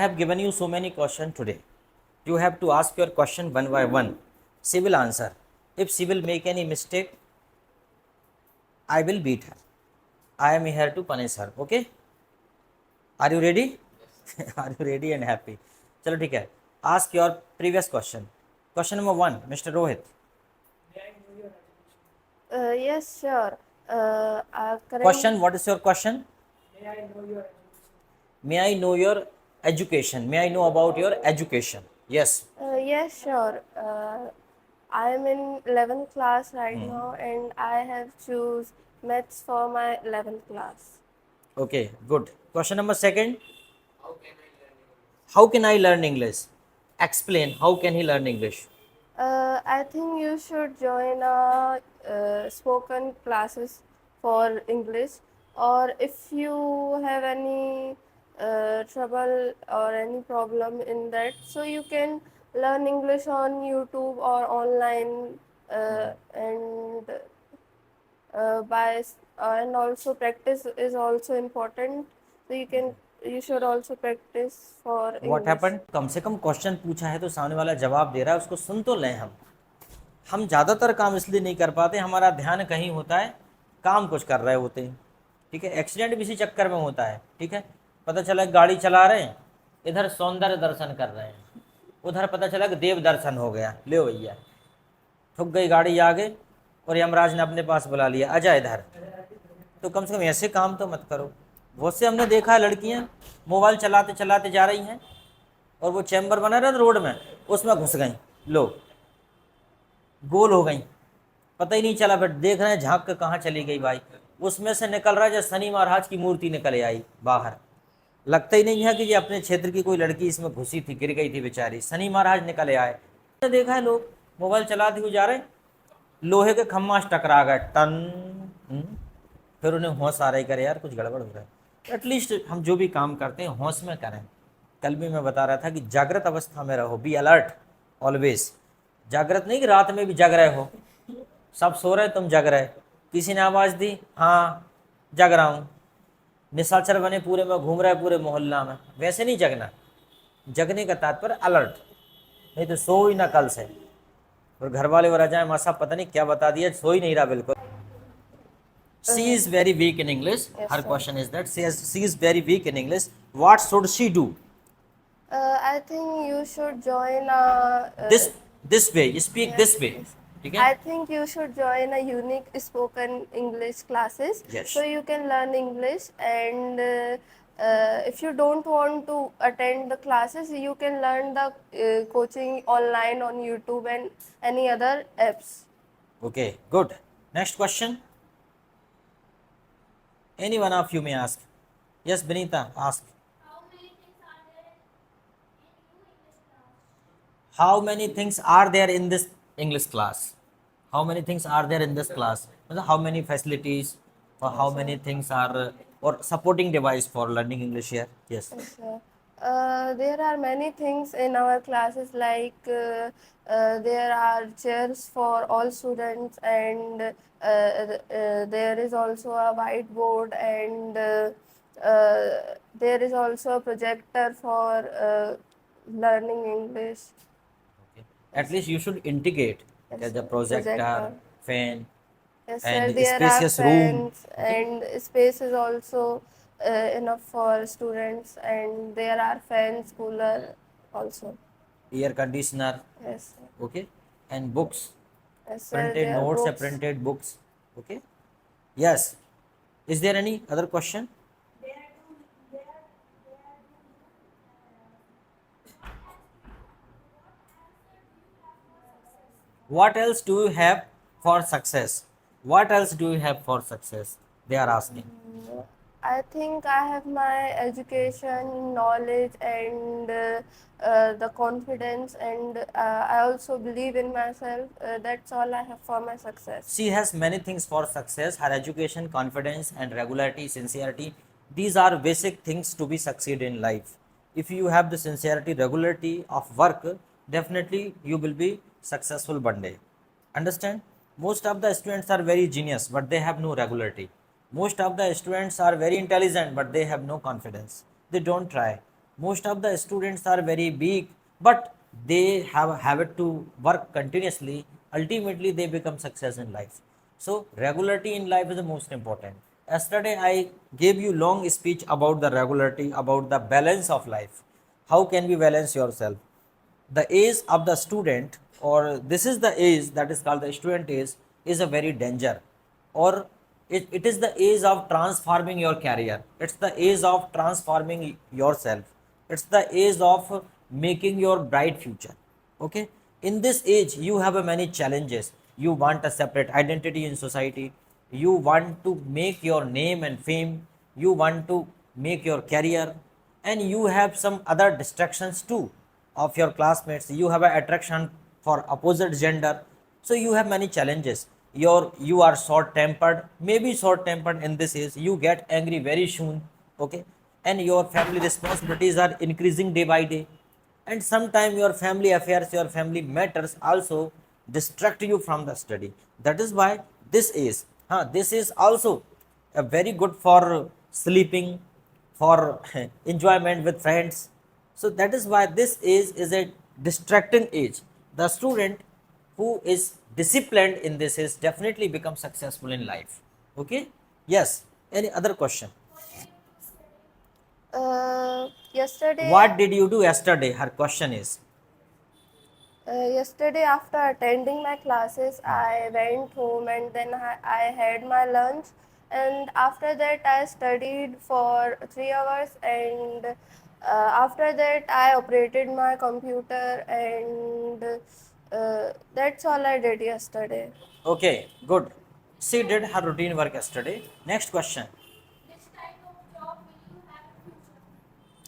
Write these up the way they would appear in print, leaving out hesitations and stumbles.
have given you so many questions today. You have to ask your question one by one. She will answer. If she will make any mistake, I will beat her. I am here to punish her. Okay? Are you ready? Are you ready and happy? चलो ठीक है. Ask your previous question. Question number 1, Mr. Rohit. Yes, sure. Question, what is your question? May I know your education? May I know about your education? Yes. Yes, sure. I am in 11th class right now, and I have choose maths for my 11th class. Okay, good. Question number 2. How can I learn English? Explain, how can he learn English? I think you should join spoken classes for English, or if you have any trouble or any problem in that, so you can learn English on YouTube or online, and and also practice is also important. So you should also practice for What English. happened? कम से कम question पूछा है तो सामने वाला जवाब दे रहा है, उसको सुन तो लें हम ज़्यादातर काम इसलिए नहीं कर पाते, हमारा ध्यान कहीं होता है, काम कुछ कर रहे होते हैं, ठीक है। एक्सीडेंट भी इसी चक्कर में होता है, ठीक है। पता चला गाड़ी चला रहे हैं, इधर सौंदर्य दर्शन कर रहे हैं, उधर पता चला कि देव दर्शन हो गया, ले भैया ठुक गई गाड़ी आगे और यमराज ने अपने पास बुला लिया, आजा इधर। तो कम से कम ऐसे काम तो मत करो। बहुत से हमने देखा है लड़कियां मोबाइल चलाते चलाते जा रही हैं और वो चैम्बर बना रहा था रोड में, उसमें घुस गई, लो गोल हो गई, पता ही नहीं चला, फिर देख रहे हैं झांक के कहाँ चली गई भाई, उसमें से निकल रहा है जैसे शनि महाराज की मूर्ति निकल आई बाहर। लगता ही नहीं है कि ये अपने क्षेत्र की कोई लड़की इसमें घुसी थी, गिर गई थी बेचारी, शनि महाराज निकले आए। देखा है लोग मोबाइल चलाते हुए जा रहे, लोहे के खम्मा टकरा गए टन, फिर उन्हें होश आ रही, करे यार कुछ गड़बड़ हो रहा है। एटलीस्ट हम जो भी काम करते हैं होश में करें। कल भी मैं बता रहा था कि जागृत अवस्था में रहो, बी अलर्ट ऑलवेज। जागृत नहीं कि रात में भी जग रहे हो, सब सो रहे तुम जग रहे, किसी ने आवाज़ दी हाँ जग रहा हूँ, निशाचर बने पूरे में घूम रहे पूरे मोहल्ला में, वैसे नहीं जगना। जगने का तात्पर्य अलर्ट, नहीं तो सो ही ना कल से। और घर वाले वो रजाएं मासा पता नहीं क्या बता दिया, सो ही नहीं रहा बिल्कुल। She is very weak in English. Yes, Her sir. question is that she is very weak in English. What should she do? I think you should join This way. You speak this way. yes. ठीक I है? think you should join a unique spoken English classes, Yes. so you can learn English. And if you don't want to attend the classes, you can learn the coaching online on YouTube and any other apps. Okay. Good. Next question. Any one of you may ask. Yes, Benita, ask. How many things are there in this English class? How many things are there in this class? मतलब how many facilities or how many things are or supporting device for learning English here? Yes. Yes, sir. There are many things in our classes, like there are chairs for all students, and there is also a whiteboard, and there is also a projector for learning English. Okay. At least you should indicate Yes, that the sir. projector, fan, Yes, sir. and There are spacious room. fans, and space is also enough for students, and there are fans, cooler also. Air conditioner. Yes, sir. Okay, and books. Yes, sir. Printed There are notes, books. printed books. Okay. Yes. Is there any other question? What else do you have for success? What else do you have for success? They are asking. I think I have my education, knowledge, and the confidence, and I also believe in myself. That's all I have for my success. She has many things for success: her education, confidence, and regularity, sincerity. These are basic things to be succeed in life. If you have the sincerity, regularity of work, definitely you will be successful one day. Understand? Most of the students are very genius, but they have no regularity. Most of the students are very intelligent, but they have no confidence. They don't try. Most of the students are very big, but they have a habit to work continuously. Ultimately, they become success in life. So regularity in life is the most important. Yesterday, I gave you long speech about the regularity, about the balance of life. How can we balance yourself? The age of the student, or this is the age that is called the student age, is a very danger, or it is the age of transforming your career, it's the age of transforming yourself, it's the age of making your bright future. Okay, in this age you have a many challenges. You want a separate identity in society, you want to make your name and fame, you want to make your career, and you have some other distractions too of your classmates. You have an attraction for opposite gender, so you have many challenges. You are short tempered, maybe short tempered in this age, you get angry very soon. Okay, and your family responsibilities are increasing day by day, and sometimes your family affairs, your family matters also distract you from the study. That is why this is also a very good for sleeping, for enjoyment with friends. So that is why this age is a distracting age. The student who is disciplined in this age definitely becomes successful in life. Okay, yes, any other question? Yesterday, What did you do yesterday? Her question is. yesterday after attending my classes, I went home and then I had my lunch, and after that I studied for 3 hours, and after that I operated my computer, and that's all I did yesterday. Okay, good. She did her routine work yesterday. Next question.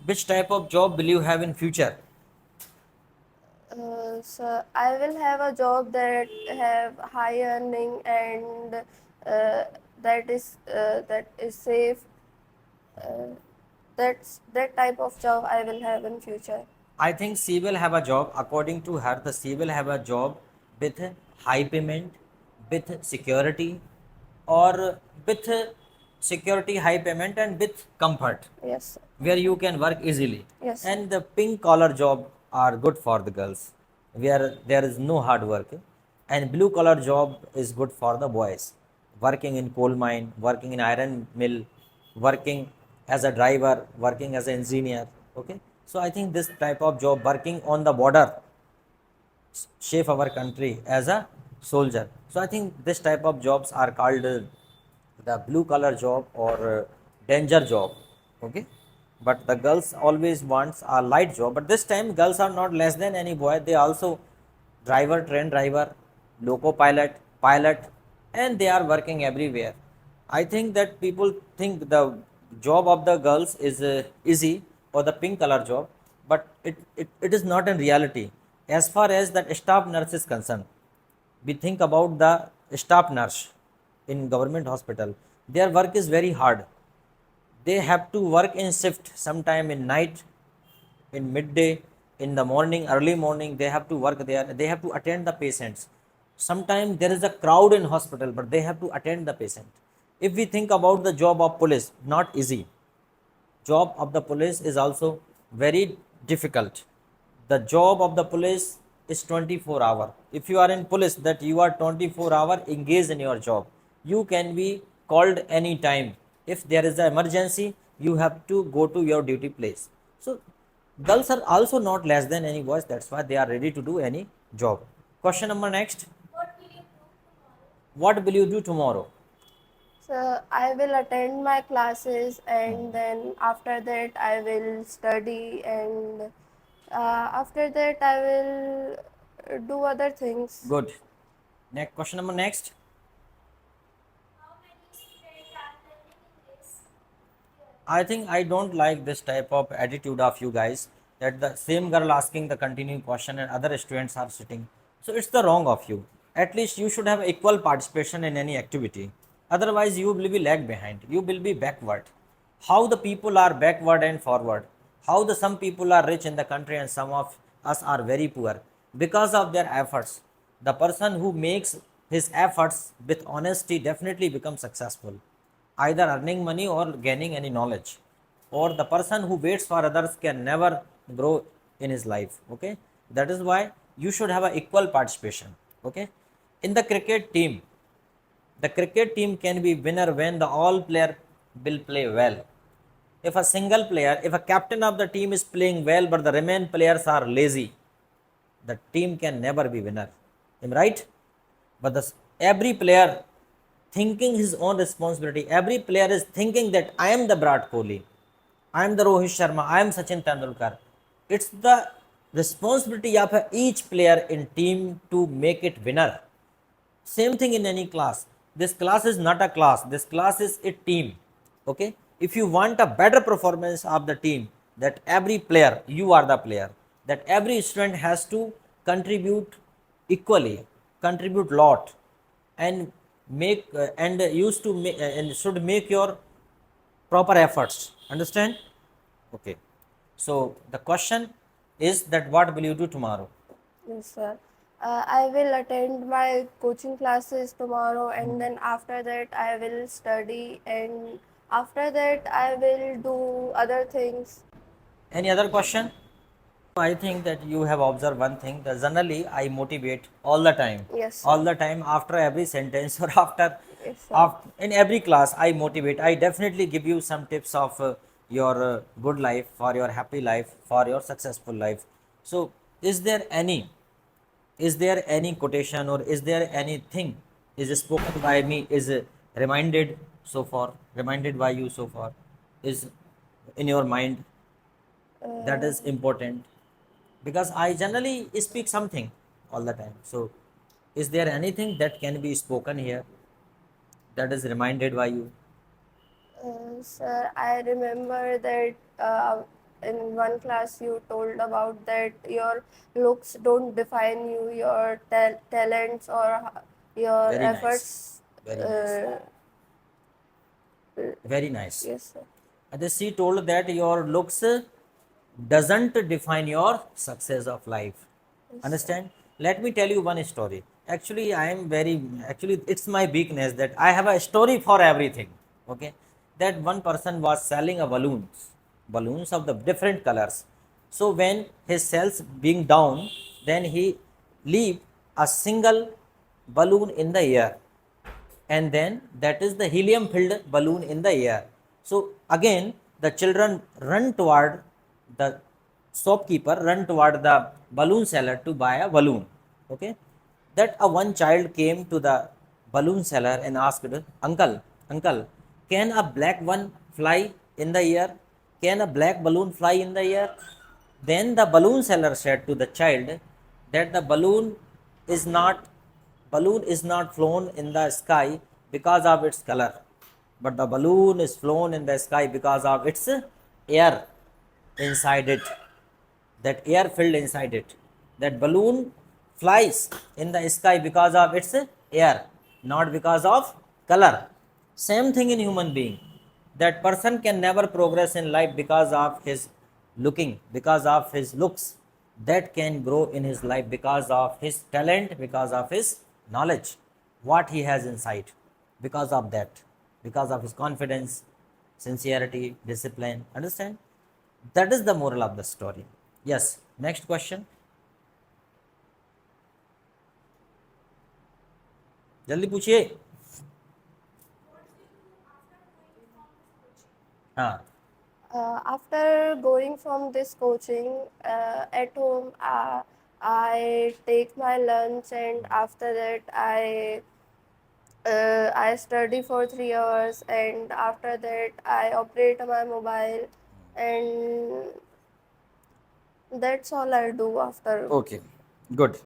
Which type of job will you have in future? So I will have a job that have high earning, and that is safe. Uh, that type of job I will have in future. I think she will have a job. According to her, the she will have a job with high payment, with security, or with security, high payment, and with comfort, Yes, sir. where you can work easily. Yes, sir. And the pink collar job are good for the girls, where there is no hard work. And blue collar job is good for the boys, working in coal mine, working in iron mill, working as a driver, working as an engineer. Okay, so I think this type of job, working on the border, shape our country as a soldier. So I think this type of jobs are called the blue collar job or danger job. Okay, but the girls always wants a light job, but this time girls are not less than any boy, they also driver, train driver, loco pilot, pilot, and they are working everywhere. I think that people think the job of the girls is easy, or the pink color job, but it is not in reality. As far as the staff nurse is concerned, we think about the staff nurse in government hospital, their work is very hard. They have to work in shift, sometime in night, in midday, in the morning, early morning, they have to work there, they have to attend the patients. Sometimes there is a crowd in hospital, but they have to attend the patient. If we think about the job of police, not easy. Job of the police is also very difficult. The job of the police is 24 hour. If you are in police, that you are 24 hour engaged in your job, you can be called any time. If there is an emergency, you have to go to your duty place. So girls are also not less than any boys, that's why they are ready to do any job. Question number next. What will you do tomorrow? So I will attend my classes, and then after that I will study, and after that I will do other things. Good. Next question number next. I think I don't like this type of attitude of you guys, that the same girl asking the continuing question and other students are sitting. So it's the wrong of you. At least you should have equal participation in any activity. Otherwise, you will be lag behind. You will be backward. How the people are backward and forward. How the some people are rich in the country and some of us are very poor because of their efforts. The person who makes his efforts with honesty definitely becomes successful, either earning money or gaining any knowledge. or the person who waits for others can never grow in his life. Okay, that is why you should have a equal participation. Okay, in the cricket team can be winner when the all player will play well. If a single player, if a captain of the team is playing well but the remaining players are lazy, the team can never be winner. Am I right? But every player thinking his own responsibility, every player is thinking that I am the Virat Kohli, I am the Rohit Sharma, I am Sachin Tendulkar. It's the responsibility of each player in team to make it winner. Same thing in any class. This class is not a class, this class is a team. Okay, if you want a better performance of the team, that every player, you are the player, that every student has to contribute equally, contribute lot, and make and used to make and should make your proper efforts. Understand? Okay, so the question is that what will you do tomorrow? Yes, sir. I will attend my coaching classes tomorrow, and then after that, I will study, and after that, I will do other things. Any other question? I think that you have observed one thing, that generally I motivate all the time. Yes, All sir. the time after every sentence or Yes, sir. in every class I motivate. I definitely give you some tips of your good life, for your happy life, for your successful life. So is there any quotation or is there anything is spoken by me is reminded so far, reminded by you so far, is in your mind, that Uh, is important? Because I generally speak something all the time. So, is there anything that can be spoken here that is reminded by you? Sir, I remember that in one class you told about that your looks don't define you, your talents or your Very nice. efforts. Very nice. Uh, Very nice. yes, sir. She told that your looks doesn't define your success of life. Yes, sir. Understand? Let me tell you one story. Actually, actually, it's my weakness that I have a story for everything. Okay, that one person was selling a balloons of the different colors. So when his sales being down, then he leave a single balloon in the air, and then that is the helium filled balloon in the air. So again the children run toward the shopkeeper, run toward the balloon seller to buy a balloon. Okay, that a one child came to the balloon seller and asked, uncle, can a black one fly in the air? Can a black balloon fly in the air? Then the balloon seller said to the child that the balloon is not flown in the sky because of its color, but the balloon is flown in the sky because of its air inside it, that air filled inside it. That balloon flies in the sky because of its air, not because of color. Same thing in human being. That person can never progress in life because of his looking, because of his looks. That can grow in his life because of his talent, because of his knowledge, what he has inside. Because of that, because of his confidence, sincerity, discipline. Understand? That is the moral of the story. Yes. Next question. जल्दी पूछिए. हाँ. After going from this coaching at home, I take my lunch, and after that I study for 3 hours, and after that I operate my mobile, and that's all I do after. Okay. Good.